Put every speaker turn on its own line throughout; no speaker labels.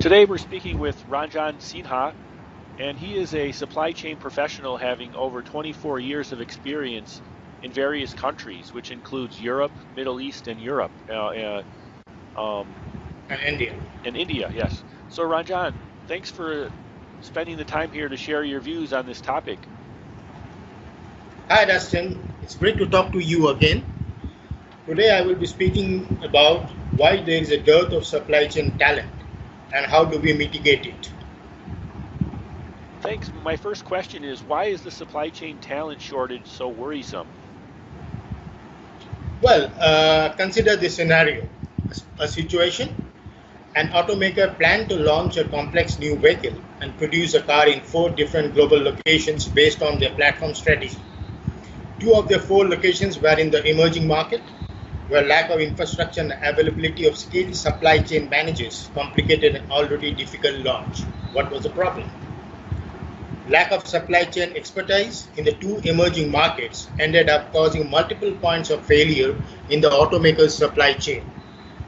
Today we're speaking with Ranjan Sinha, and he is a supply chain professional having over 24 years of experience in various countries, which includes Europe, Middle East, and Europe,
And India.
and India, yes. So Ranjan, thanks for spending the time here to share your views on this topic.
Hi Dustin, it's great to talk to you again. Today I will be speaking about why there is a dearth of supply chain talent and how do we mitigate it.
Thanks. My first question is, why is the supply chain talent shortage so worrisome?
Well, consider this scenario. A situation, an automaker planned to launch a complex new vehicle and produce a car in 4 different global locations based on their platform strategy. 2 of their 4 locations were in the emerging market, where lack of infrastructure and availability of skilled supply chain managers complicated an already difficult launch. What was the problem? Lack of supply chain expertise in the 2 emerging markets ended up causing multiple points of failure in the automaker's supply chain.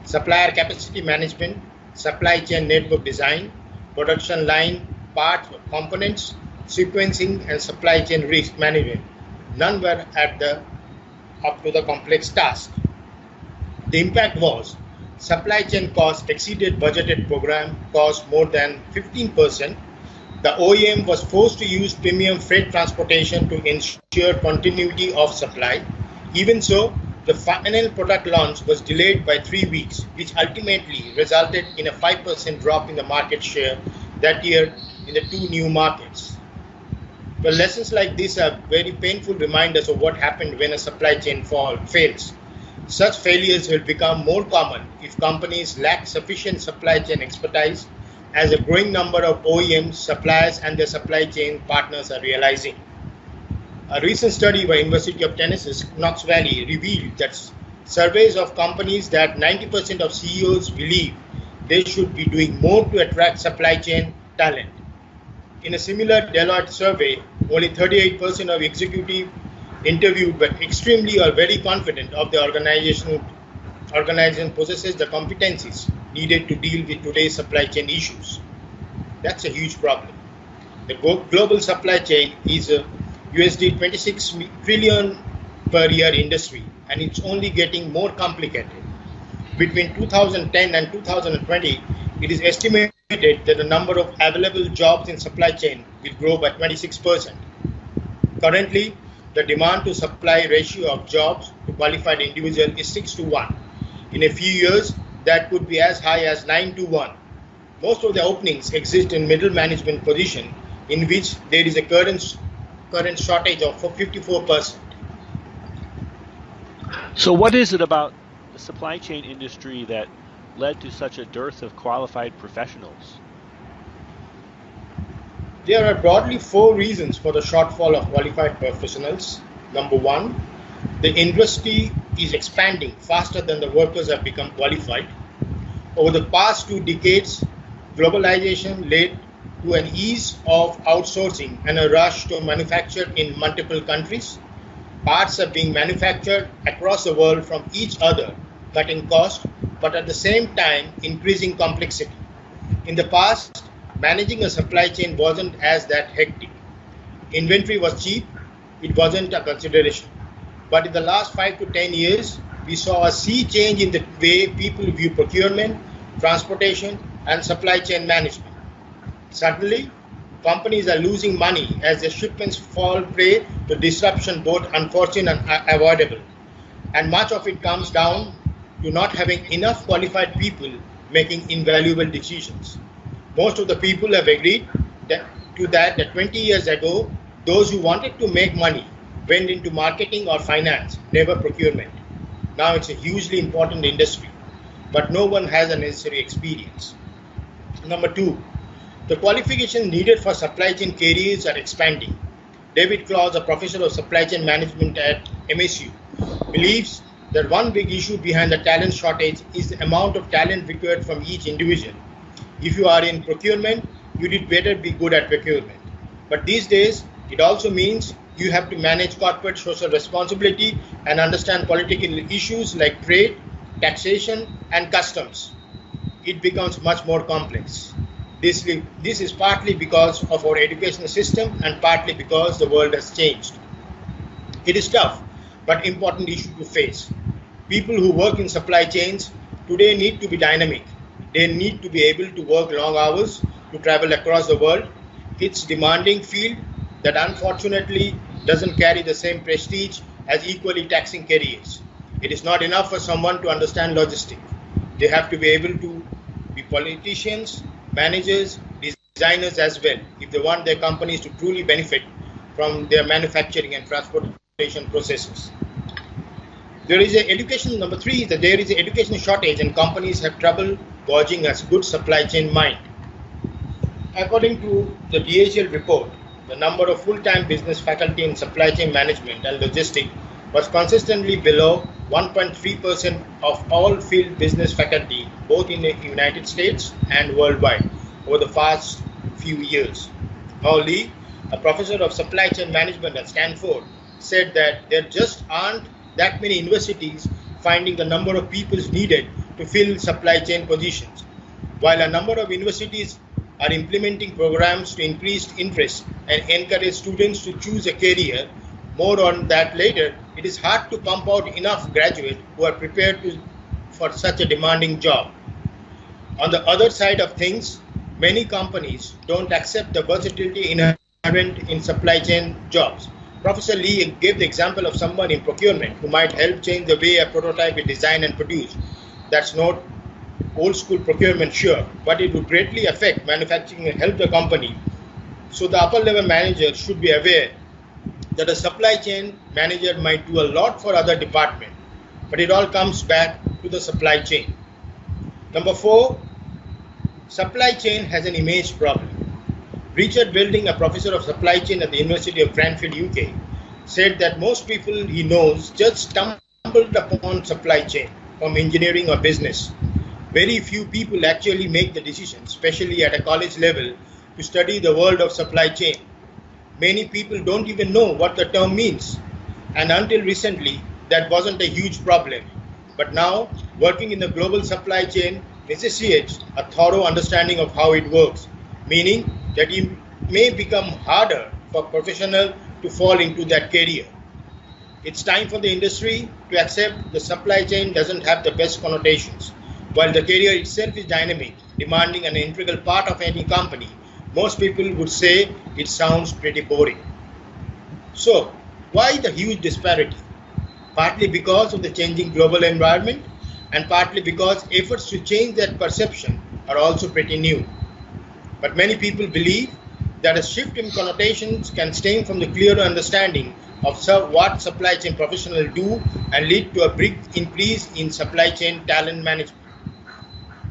Supplier capacity management, supply chain network design, production line, parts, components, sequencing, and supply chain risk management. None were up to the complex task. The impact was supply chain costs exceeded budgeted program cost more than 15%. The OEM was forced to use premium freight transportation to ensure continuity of supply. Even so, the final product launch was delayed by 3 weeks, which ultimately resulted in a 5% drop in the market share that year in the 2 new markets. The lessons like this are very painful reminders of what happened when a supply chain fails. Such failures will become more common if companies lack sufficient supply chain expertise, as a growing number of OEMs, suppliers, and their supply chain partners are realizing. A recent study by University of Tennessee, Knox Valley, revealed that surveys of companies that 90% of CEOs believe they should be doing more to attract supply chain talent. In a similar Deloitte survey, only 38% of executives interviewed were extremely or very confident of the organization possesses the competencies needed to deal with today's supply chain issues. That's a huge problem. The global supply chain is a USD 26 trillion per year industry, and it's only getting more complicated. Between 2010 and 2020, it is estimated that the number of available jobs in supply chain will grow by 26%. Currently, the demand to supply ratio of jobs to qualified individuals is 6 to 1. In a few years, that could be as high as 9 to 1. Most of the openings exist in middle management position, in which there is a current shortage of 54%.
So what is it about the supply chain industry that led to such a dearth of qualified professionals?
There are broadly 4 reasons for the shortfall of qualified professionals. Number 1, the industry is expanding faster than the workers have become qualified. Over the past 2 decades, globalization led to an ease of outsourcing and a rush to manufacture in multiple countries. Parts are being manufactured across the world from each other, cutting costs, but at the same time increasing complexity. In the past, managing a supply chain wasn't as that hectic. Inventory was cheap, it wasn't a consideration. But in the last 5 to 10 years, we saw a sea change in the way people view procurement, transportation, and supply chain management. Suddenly, companies are losing money as their shipments fall prey to disruption, both unfortunate and avoidable. And much of it comes down to not having enough qualified people making invaluable decisions. Most of the people have agreed that 20 years ago, those who wanted to make money went into marketing or finance, never procurement. Now it's a hugely important industry, but no one has the necessary experience. Number 2, the qualifications needed for supply chain careers are expanding. David Claus, a professor of supply chain management at MSU, believes that one big issue behind the talent shortage is the amount of talent required from each individual. If you are in procurement, you did better be good at procurement. But these days, it also means you have to manage corporate social responsibility and understand political issues like trade, taxation, and customs. it becomes much more complex. This is partly because of our educational system and partly because the world has changed. It is tough, but important issue to face. People who work in supply chains today need to be dynamic. They need to be able to work long hours, to travel across the world. It's a demanding field that unfortunately doesn't carry the same prestige as equally taxing careers. It is not enough for someone to understand logistics. They have to be able to be politicians, managers, designers as well, if they want their companies to truly benefit from their manufacturing and transportation processes. There is a education, number three is that there is an education shortage and companies have trouble gauging a good supply chain mind. According to the DHL report, the number of full-time business faculty in supply chain management and logistics was consistently below 1.3% of all field business faculty, both in the United States and worldwide, over the past few years. Hao Lee, a professor of supply chain management at Stanford, said that there just aren't that many universities finding the number of people needed to fill supply chain positions. While a number of universities are implementing programs to increase interest and encourage students to choose a career, more on that later, it is hard to pump out enough graduates who are prepared for such a demanding job. On the other side of things, many companies don't accept the versatility inherent in supply chain jobs. Professor Lee gave the example of someone in procurement who might help change the way a prototype is designed and produced. That's not old school procurement, sure, but it would greatly affect manufacturing and help the company. So the upper level manager should be aware that a supply chain manager might do a lot for other departments, but it all comes back to the supply chain. Number 4, supply chain has an image problem. Richard Belding, a professor of supply chain at the University of Cranfield, UK, said that most people he knows just stumbled upon supply chain from engineering or business. Very few people actually make the decision, especially at a college level, to study the world of supply chain. Many people don't even know what the term means, and until recently, that wasn't a huge problem. But now, working in the global supply chain necessitates a thorough understanding of how it works, meaning that it may become harder for professionals to fall into that career. It's time for the industry to accept the supply chain doesn't have the best connotations. While the career itself is dynamic, demanding an integral part of any company, most people would say it sounds pretty boring. So, why the huge disparity? Partly because of the changing global environment, and partly because efforts to change that perception are also pretty new. But many people believe that a shift in connotations can stem from the clearer understanding of what supply chain professionals do and lead to a big increase in supply chain talent management.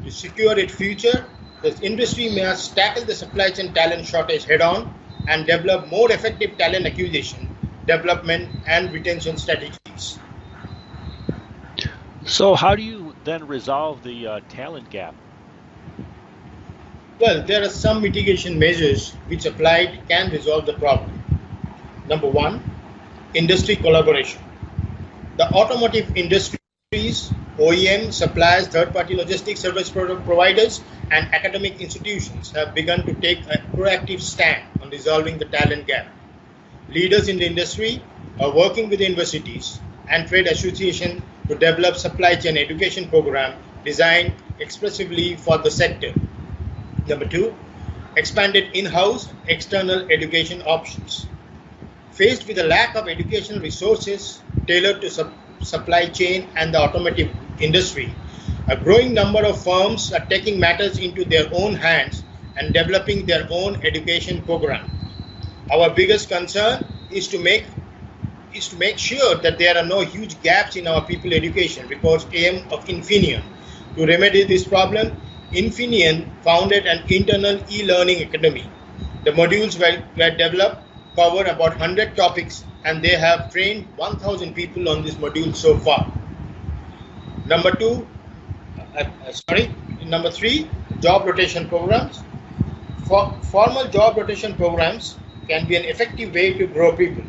To secure its future, the industry must tackle the supply chain talent shortage head-on and develop more effective talent acquisition, development, and retention strategies.
So how do you then resolve the talent gap?
Well, there are some mitigation measures which applied can resolve the problem. Number 1, industry collaboration. The automotive industries, OEM, suppliers, third-party logistics service providers, and academic institutions have begun to take a proactive stand on resolving the talent gap. Leaders in the industry are working with universities and trade associations to develop supply chain education programs designed expressively for the sector. Number 2, expanded in-house external education options. Faced with a lack of educational resources tailored to supply chain and the automotive industry, a growing number of firms are taking matters into their own hands and developing their own education program. Our biggest concern is to make sure that there are no huge gaps in our people education, reports AM of Infineon. To remedy this problem, Infineon founded an internal e-learning academy. The modules were developed cover about 100 topics, and they have trained 1,000 people on this module so far. Number 3, job rotation programs. Formal job rotation programs can be an effective way to grow people.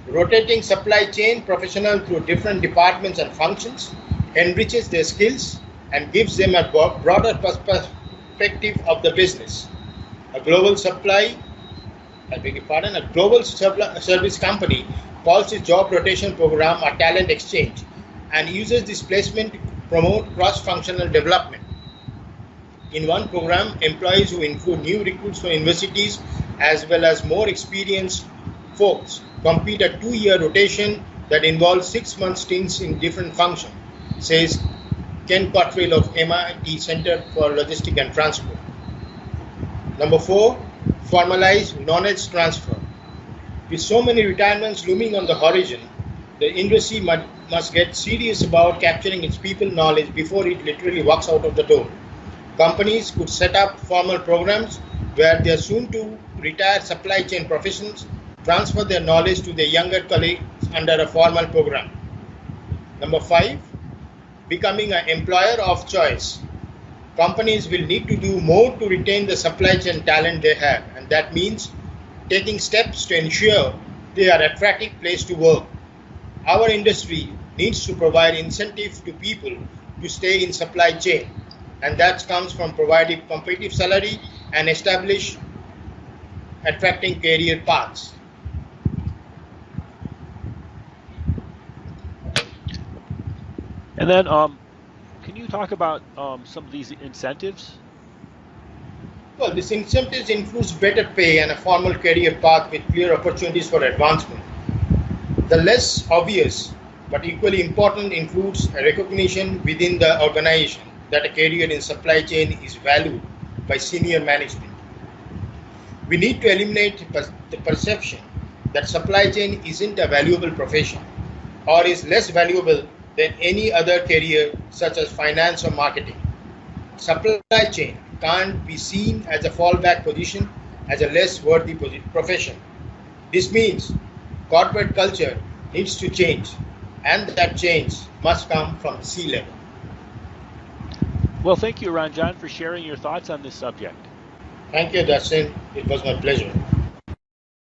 Rotating supply chain professionals through different departments and functions enriches their skills and gives them a broader perspective of the business. A global a global service company calls its job rotation program a talent exchange and uses this placement to promote cross-functional development. In one program, employees who include new recruits from universities as well as more experienced folks complete a 2-year rotation that involves 6-month stints in different functions, says Ken Cottrell of MIT Center for Logistics and Transport. Number 4, formalize knowledge transfer. With so many retirements looming on the horizon, the industry must get serious about capturing its people knowledge before it literally walks out of the door. Companies could set up formal programs where their soon-to-retire supply chain professionals transfer their knowledge to their younger colleagues under a formal program. Number 5, becoming an employer of choice. Companies will need to do more to retain the supply chain talent they have, and that means taking steps to ensure they are an attractive place to work. Our industry needs to provide incentive to people to stay in supply chain, and that comes from providing competitive salary and establish attracting career paths.
And then, can you talk about some of these incentives?
Well, these incentives includes better pay and a formal career path with clear opportunities for advancement. The less obvious but equally important includes a recognition within the organization that a career in supply chain is valued by senior management. We need to eliminate the perception that supply chain isn't a valuable profession or is less valuable than any other career such as finance or marketing. Supply chain can't be seen as a fallback position as a less worthy profession. This means corporate culture needs to change, and that change must come from C-level.
Well, thank you, Ranjan, for sharing your thoughts on this subject.
Thank you, Dustin. It was my pleasure.